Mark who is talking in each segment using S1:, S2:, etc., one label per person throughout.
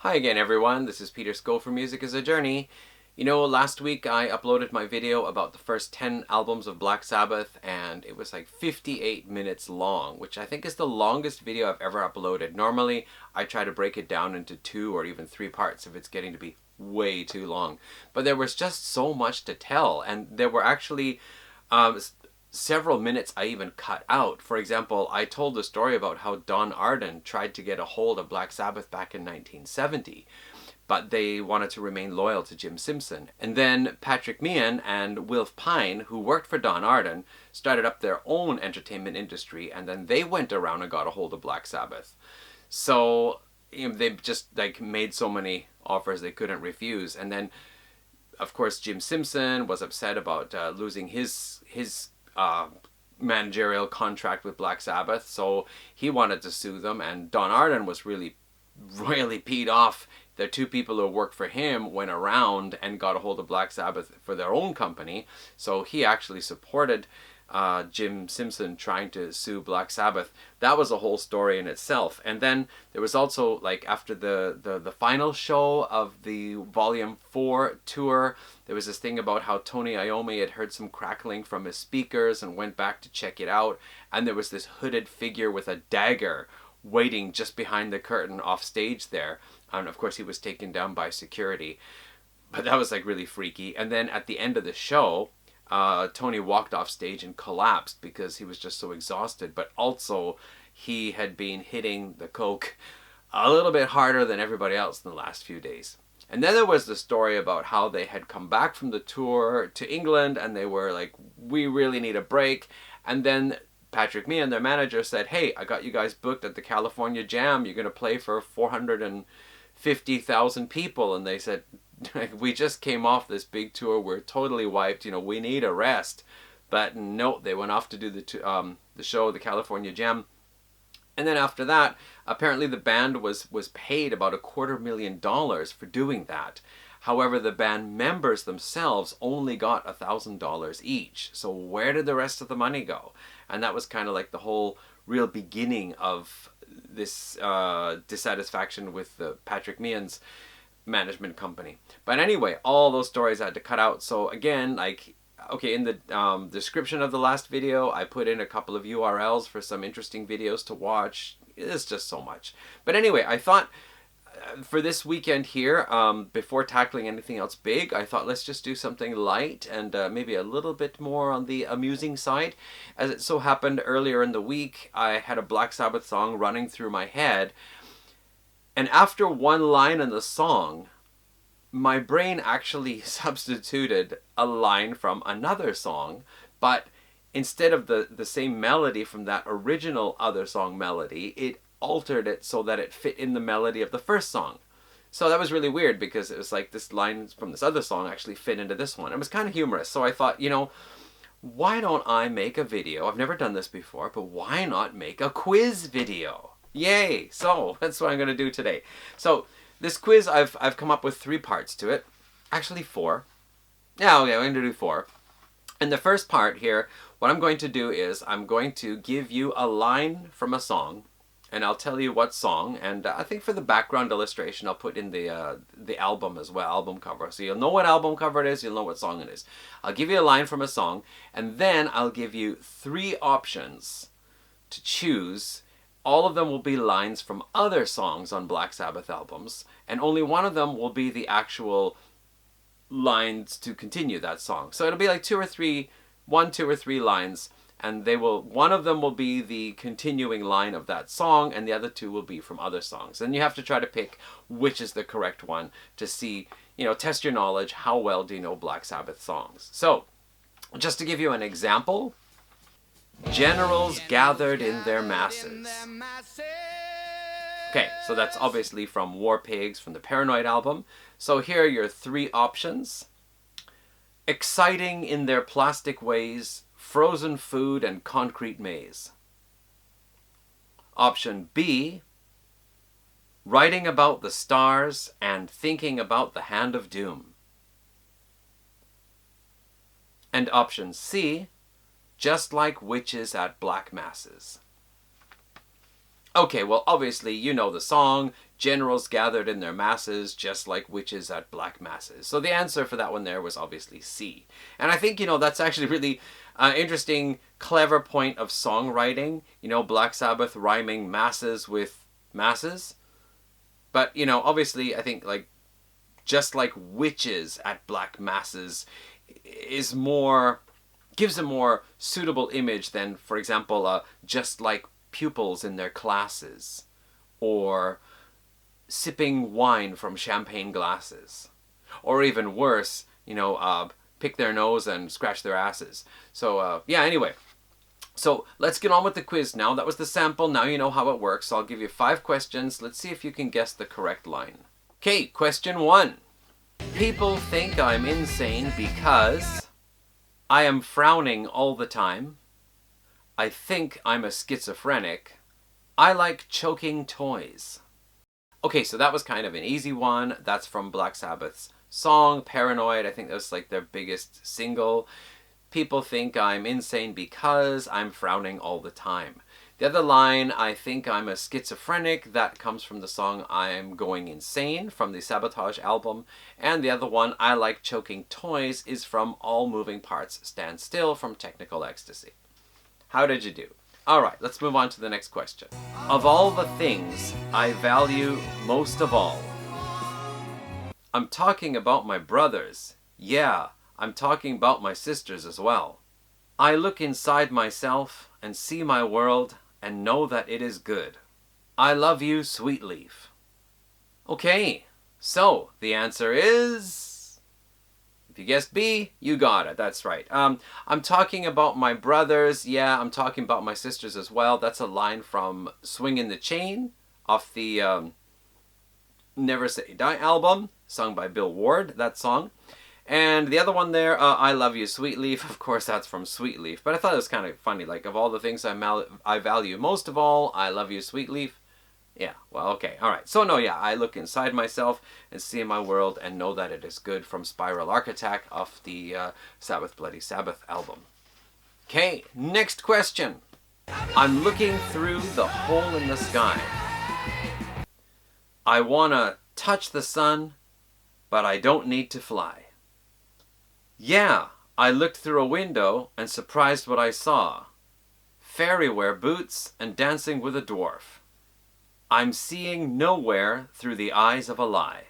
S1: Hi again everyone, this is Peter Skoll for Music is a Journey. You know, last week I uploaded my video about the first 10 albums of Black Sabbath and it was like 58 minutes long, which I think is the longest video I've ever uploaded. Normally I try to break it down into 2 or even 3 parts if it's getting to be way too long. But there was just so much to tell, and there were actually several minutes I even cut out. For example, I told the story about how Don Arden tried to get a hold of Black Sabbath back in 1970, but they wanted to remain loyal to Jim Simpson. And then Patrick Meehan and Wilf Pine, who worked for Don Arden, started up their own entertainment industry, and then they went around and got a hold of Black Sabbath. So they just made so many offers they couldn't refuse. And then, of course, Jim Simpson was upset about losing his managerial contract with Black Sabbath, so he wanted to sue them, and Don Arden was really peed off. The 2 people who worked for him went around and got a hold of Black Sabbath for their own company, so he actually supported Jim Simpson trying to sue Black Sabbath. That was a whole story in itself. And then there was also, after the final show of the Volume 4 tour, there was this thing about how Tony Iommi had heard some crackling from his speakers and went back to check it out, and there was this hooded figure with a dagger waiting just behind the curtain off stage there, and of course he was taken down by security. But that was really freaky. And then at the end of the show, Tony walked off stage and collapsed because he was just so exhausted, but also he had been hitting the coke a little bit harder than everybody else in the last few days. And then there was the story about how they had come back from the tour to England and they were like, we really need a break. And then Patrick Meehan, their manager, said, hey, I got you guys booked at the California Jam. You're going to play for 450,000 people. And they said, we just came off this big tour. We're totally wiped. We need a rest. But no, they went off to do the show, the California Jam. And then after that, apparently the band was paid about $250,000 for doing that. However, the band members themselves only got $1,000 each. So where did the rest of the money go? And that was kind of like the whole real beginning of this dissatisfaction with Patrick Meehan's management company. But anyway, all those stories I had to cut out. So again, okay, in the description of the last video, I put in a couple of URLs for some interesting videos to watch. It's just so much. But anyway, I thought for this weekend here, before tackling anything else big, I thought let's just do something light and maybe a little bit more on the amusing side. As it so happened, earlier in the week, I had a Black Sabbath song running through my head, and after one line in the song, my brain actually substituted a line from another song, but instead of the same melody from that original other song melody, it altered it so that it fit in the melody of the first song. So that was really weird because it was like this line from this other song actually fit into this one. It was kind of humorous. So I thought, why don't I make a video? I've never done this before, but why not make a quiz video? Yay! So that's what I'm going to do today. So this quiz, I've come up with 3 parts to it. Actually 4. Yeah, okay, I'm going to do 4. And the first part here, what I'm going to do is I'm going to give you a line from a song, and I'll tell you what song, and I think for the background illustration I'll put in the album as well, album cover. So you'll know what album cover it is, you'll know what song it is. I'll give you a line from a song, and then I'll give you 3 options to choose. All of them will be lines from other songs on Black Sabbath albums, and only one of them will be the actual lines to continue that song. So it'll be like 2 or 3 lines, and one of them will be the continuing line of that song, and the other 2 will be from other songs. And you have to try to pick which is the correct one to see, test your knowledge. How well do you know Black Sabbath songs? So, just to give you an example, generals gathered in their masses. Okay, so that's obviously from War Pigs from the Paranoid album. So here are your 3 options. Exciting in their plastic ways, frozen food and concrete maze. Option B, writing about the stars and thinking about the hand of doom. And option C, just like witches at black masses. Okay, well, obviously, you know the song. Generals gathered in their masses, just like witches at black masses. So the answer for that one there was obviously C. And I think, that's actually really interesting, clever point of songwriting. Black Sabbath rhyming masses with masses. But, obviously, I think, like, just like witches at black masses is more, gives a more suitable image than, for example, just like pupils in their classes, or sipping wine from champagne glasses, or even worse, pick their nose and scratch their asses. So, yeah, anyway. So let's get on with the quiz now. That was the sample. Now you know how it works. So I'll give you 5 questions. Let's see if you can guess the correct line. Okay, question 1. People think I'm insane because I am frowning all the time. I think I'm a schizophrenic. I like choking toys. Okay, so that was kind of an easy one. That's from Black Sabbath's song, Paranoid. I think that was like their biggest single. People think I'm insane because I'm frowning all the time. The other line, I think I'm a schizophrenic, that comes from the song I'm Going Insane from the Sabotage album. And the other one, I like choking toys, is from All Moving Parts Stand Still from Technical Ecstasy. How did you do? Alright, let's move on to the next question. Of all the things I value most of all. I'm talking about my brothers. Yeah, I'm talking about my sisters as well. I look inside myself and see my world and know that it is good. I love you, Sweet Leaf. Okay, so the answer is... If you guessed B, you got it. That's right. I'm talking about my brothers. Yeah, I'm talking about my sisters as well. That's a line from Swingin' the Chain off the Never Say Die album, sung by Bill Ward, that song. And the other one there, I Love You, Sweet Leaf. Of course, that's from Sweet Leaf. But I thought it was kind of funny. Like, of all the things I value most of all, I love you, Sweet Leaf. Yeah, well, okay, all right. So, no, yeah, I look inside myself and see my world and know that it is good from Spiral Architect off the Sabbath Bloody Sabbath album. Okay, next question. I'm looking through the hole in the sky. I want to touch the sun, but I don't need to fly. Yeah, I looked through a window and surprised what I saw. Fairy wear boots and dancing with a dwarf. I'm seeing nowhere through the eyes of a lie.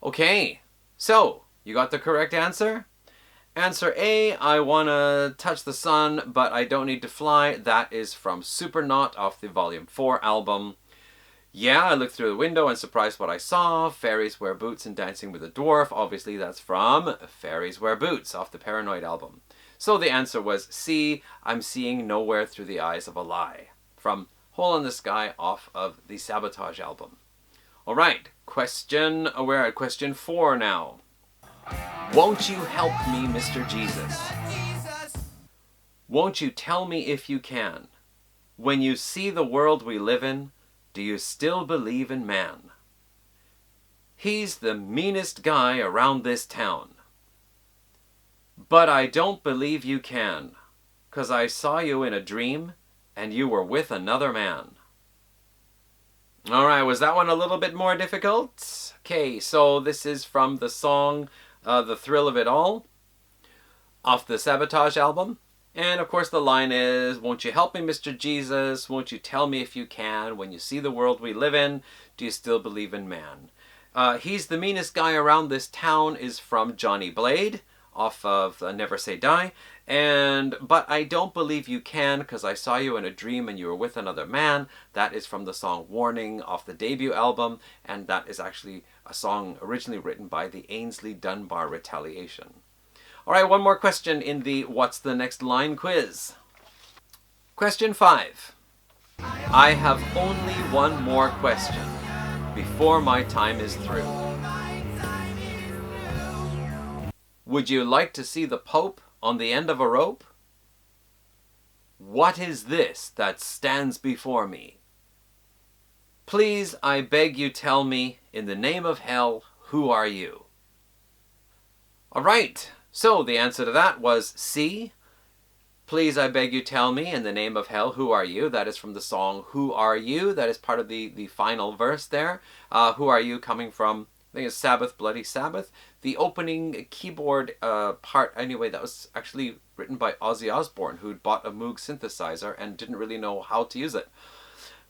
S1: Okay, so you got the correct answer? Answer A, I want to touch the sun, but I don't need to fly. That is from Supernaut off the Volume 4 album. Yeah, I looked through the window and surprised what I saw. Fairies wear boots and dancing with a dwarf. Obviously, that's from Fairies Wear Boots off the Paranoid album. So the answer was C, I'm seeing nowhere through the eyes of a lie. From Hole in the Sky off of the Sabotage album. Alright, we're at question 4 now. Won't you help me, Mr. Jesus? Won't you tell me if you can? When you see the world we live in, do you still believe in man? He's the meanest guy around this town. But I don't believe you can, 'cause I saw you in a dream and you were with another man. Alright, was that one a little bit more difficult? Okay, so this is from the song The Thrill of It All off the Sabotage album. And of course the line is, won't you help me, Mr. Jesus? Won't you tell me if you can? When you see the world we live in, do you still believe in man? He's the meanest guy around this town is from Johnny Blade off of Never Say Die. But I don't believe you can, because I saw you in a dream and you were with another man. That is from the song Warning off the debut album. And that is actually a song originally written by the Ainsley Dunbar Retaliation. Alright, one more question in the What's the Next Line quiz. Question 5. I have only one more question before my time is through. Would you like to see the Pope on the end of a rope? What is this that stands before me? Please, I beg you tell me, in the name of hell, who are you? Alright. So the answer to that was C. Please, I beg you, tell me, in the name of hell, who are you? That is from the song Who Are You? That is part of the final verse there. Who are you coming from? I think it's Sabbath, Bloody Sabbath. The opening keyboard part, anyway, that was actually written by Ozzy Osbourne, who'd bought a Moog synthesizer and didn't really know how to use it.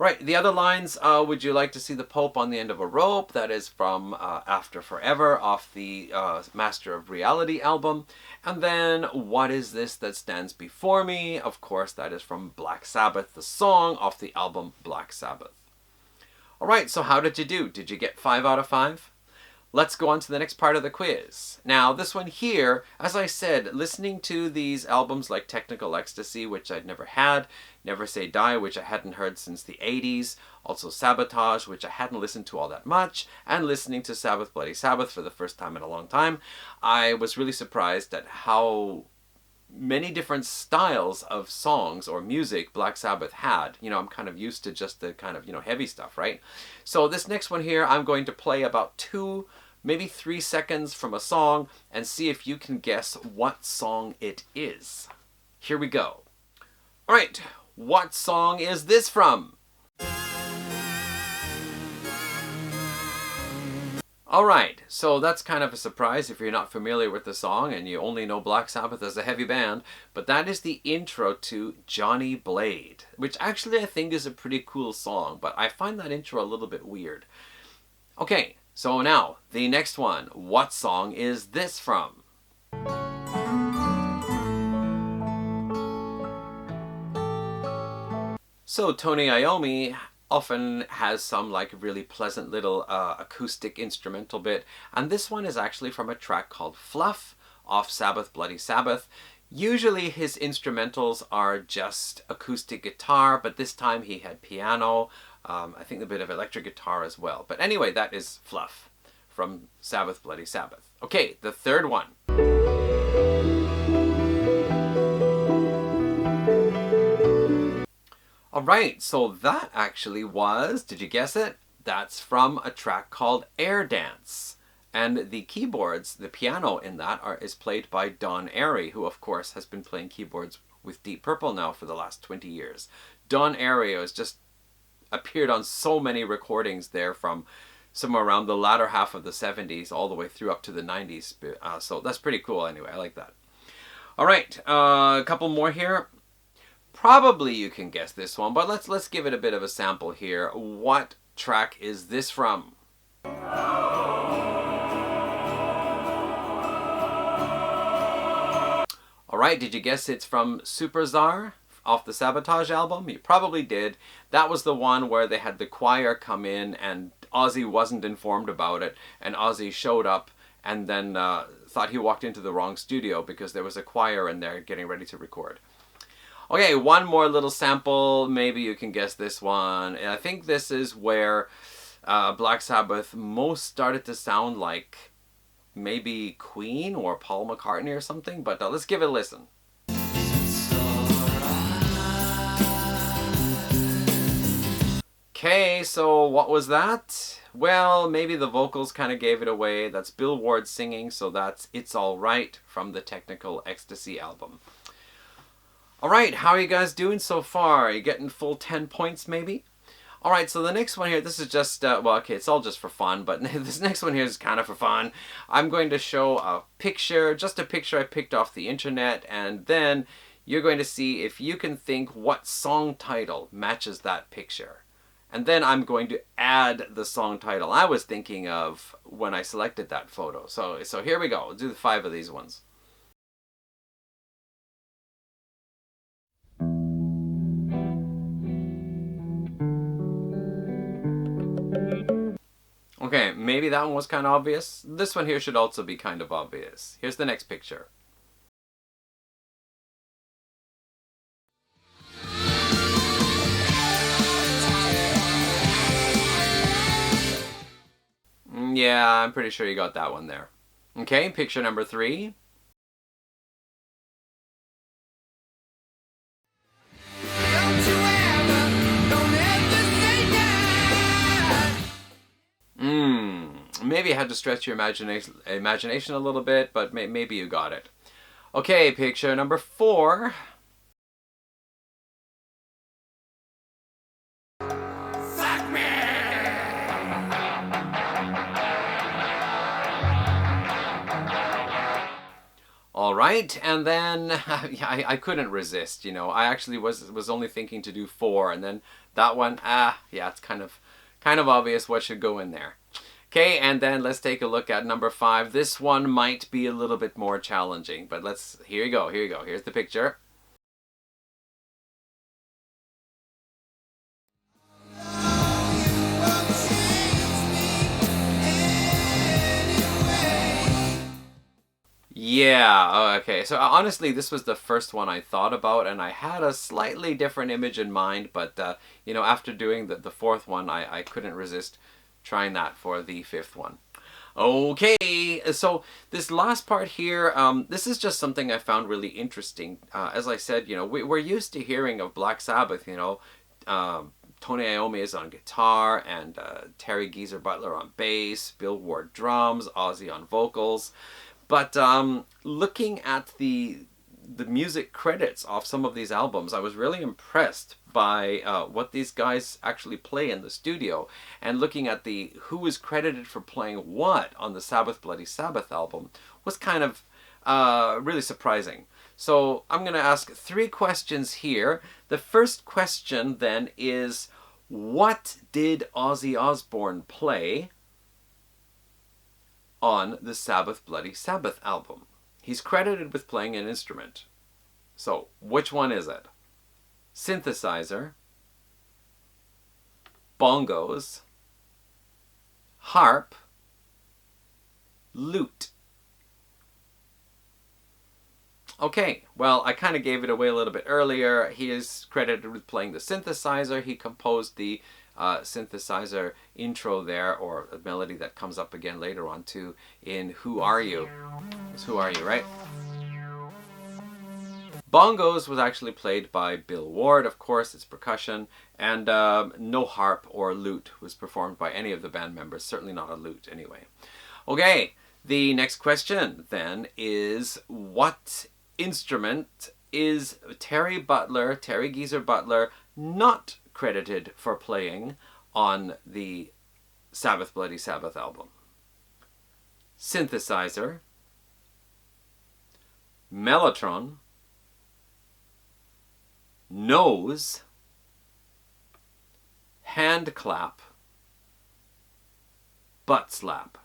S1: Right, the other lines, would you like to see the Pope on the end of a rope? That is from After Forever off the Master of Reality album. And then, what is this that stands before me? Of course, that is from Black Sabbath, the song off the album Black Sabbath. All right, so how did you do? Did you get 5 out of 5? Let's go on to the next part of the quiz. Now, this one here, as I said, listening to these albums like Technical Ecstasy, which I'd never had, Never Say Die, which I hadn't heard since the 80s, also Sabotage, which I hadn't listened to all that much, and listening to Sabbath, Bloody Sabbath for the first time in a long time, I was really surprised at how many different styles of songs or music Black Sabbath had. You know, I'm kind of used to just the kind of, heavy stuff, right? So this next one here, I'm going to play about 2, maybe 3 seconds from a song and see if you can guess what song it is. Here we go. All right, what song is this from? Alright, so that's kind of a surprise if you're not familiar with the song and you only know Black Sabbath as a heavy band, but that is the intro to Johnny Blade, which actually I think is a pretty cool song, but I find that intro a little bit weird. Okay, so now, the next one. What song is this from? So Tony Iommi often has some like really pleasant little acoustic instrumental bit, and this one is actually from a track called Fluff off Sabbath Bloody Sabbath. Usually his instrumentals are just acoustic guitar, but this time he had piano, I think a bit of electric guitar as well. But anyway, that is Fluff from Sabbath Bloody Sabbath. Okay, the third one. Alright, so that actually was, did you guess it? That's from a track called Air Dance. And the keyboards, the piano in that is played by Don Airey, who of course has been playing keyboards with Deep Purple now for the last 20 years. Don Airey has just appeared on so many recordings there from somewhere around the latter half of the 70s all the way through up to the 90s. So that's pretty cool anyway, I like that. Alright, a couple more here. Probably you can guess this one, but let's give it a bit of a sample here. What track is this from? Alright, did you guess it's from Super Czar off the Sabotage album? You probably did. That was the one where they had the choir come in and Ozzy wasn't informed about it, and Ozzy showed up and then thought he walked into the wrong studio because there was a choir in there getting ready to record. Okay, one more little sample. Maybe you can guess this one. And I think this is where Black Sabbath most started to sound like maybe Queen or Paul McCartney or something. But let's give it a listen. Okay, so what was that? Well, maybe the vocals kind of gave it away. That's Bill Ward singing, so that's It's Alright from the Technical Ecstasy album. Alright, how are you guys doing so far? Are you getting full 10 points maybe? Alright, so the next one here, this is just, well, okay, it's all just for fun, but this next one here is kind of for fun. I'm going to show a picture, just a picture I picked off the internet, and then you're going to see if you can think what song title matches that picture. And then I'm going to add the song title I was thinking of when I selected that photo. So here we go. We'll do the 5 of these ones. Okay, maybe that one was kind of obvious. This one here should also be kind of obvious. Here's the next picture. Yeah, I'm pretty sure you got that one there. Okay, picture number 3. Maybe I had to stretch your imagination a little bit, but maybe you got it. Okay, picture number 4. right, and then I couldn't resist, you know. I actually was only thinking to do 4, and then that one, yeah, it's kind of obvious what should go in there. Okay, and then let's take a look at number 5. This one might be a little bit more challenging, but here you go, here's the picture. Yeah, oh, okay. So honestly, this was the first one I thought about, and I had a slightly different image in mind, but you know, after doing the 4th one, I couldn't resist trying that for the 5th one. Okay, so this last part here, this is just something I found really interesting. As I said, you know, we're used to hearing of Black Sabbath, you know, Tony Iommi is on guitar, and Terry Geezer Butler on bass, Bill Ward drums, Ozzy on vocals. But looking at the music credits off some of these albums, I was really impressed by what these guys actually play in the studio. And looking at who is credited for playing what on the Sabbath Bloody Sabbath album was kind of really surprising. So I'm going to ask 3 questions here. The first question then is, what did Ozzy Osbourne play on the Sabbath Bloody Sabbath album? He's credited with playing an instrument. So, which one is it? Synthesizer, bongos, harp, lute. Okay, well, I kind of gave it away a little bit earlier. He is credited with playing the synthesizer. He composed the synthesizer intro there, or a melody that comes up again later on too in Who Are You? It's Who Are You, right? Bongos was actually played by Bill Ward, of course, it's percussion, and no harp or lute was performed by any of the band members, certainly not a lute anyway. Okay, the next question then is, what instrument is Terry Geezer Butler, not credited for playing on the Sabbath Bloody Sabbath album? Synthesizer, mellotron, nose, hand clap, butt slap.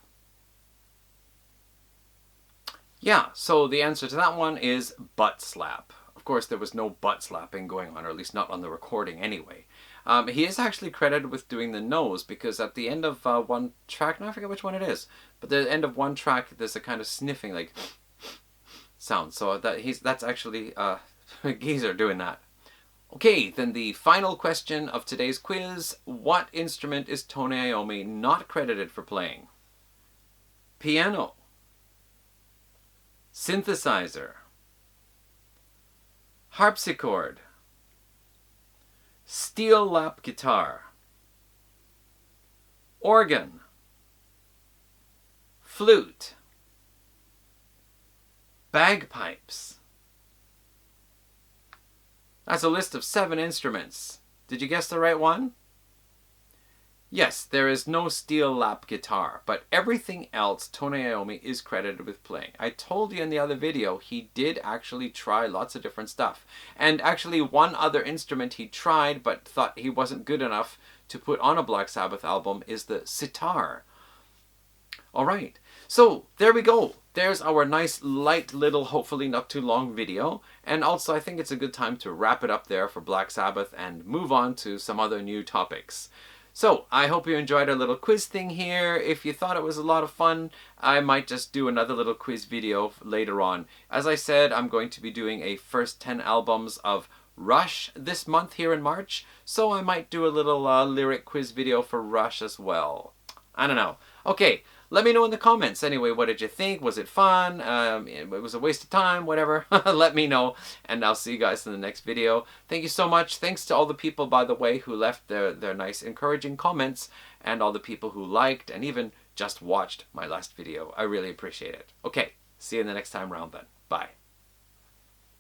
S1: Yeah, so the answer to that one is butt slap. Of course, there was no butt slapping going on, or at least not on the recording anyway. He is actually credited with doing the nose, because at the end of one track, I forget which one it is, but at the end of one track, there's a kind of sniffing, like, sound. So that's actually Geezer doing that. Okay, then the final question of today's quiz. What instrument is Tony Iommi not credited for playing? Piano, synthesizer, harpsichord, steel lap guitar, organ, flute, bagpipes. That's a list of 7 instruments. Did you guess the right one? Yes, there is no steel lap guitar, but everything else Tony Iommi is credited with playing. I told you in the other video, he did actually try lots of different stuff. And actually one other instrument he tried but thought he wasn't good enough to put on a Black Sabbath album is the sitar. Alright, so there we go. There's our nice, light little, hopefully not too long video. And also I think it's a good time to wrap it up there for Black Sabbath and move on to some other new topics. So, I hope you enjoyed our little quiz thing here. If you thought it was a lot of fun, I might just do another little quiz video later on. As I said, I'm going to be doing a first 10 albums of Rush this month here in March, so I might do a little lyric quiz video for Rush as well. I don't know. Okay, let me know in the comments anyway, what did you think? Was it fun? It was a waste of time, whatever. Let me know, and I'll see you guys in the next video. Thank you so much. Thanks to all the people, by the way, who left their nice encouraging comments, and all the people who liked and even just watched my last video. I really appreciate it. Okay, see you in the next time round then. Bye.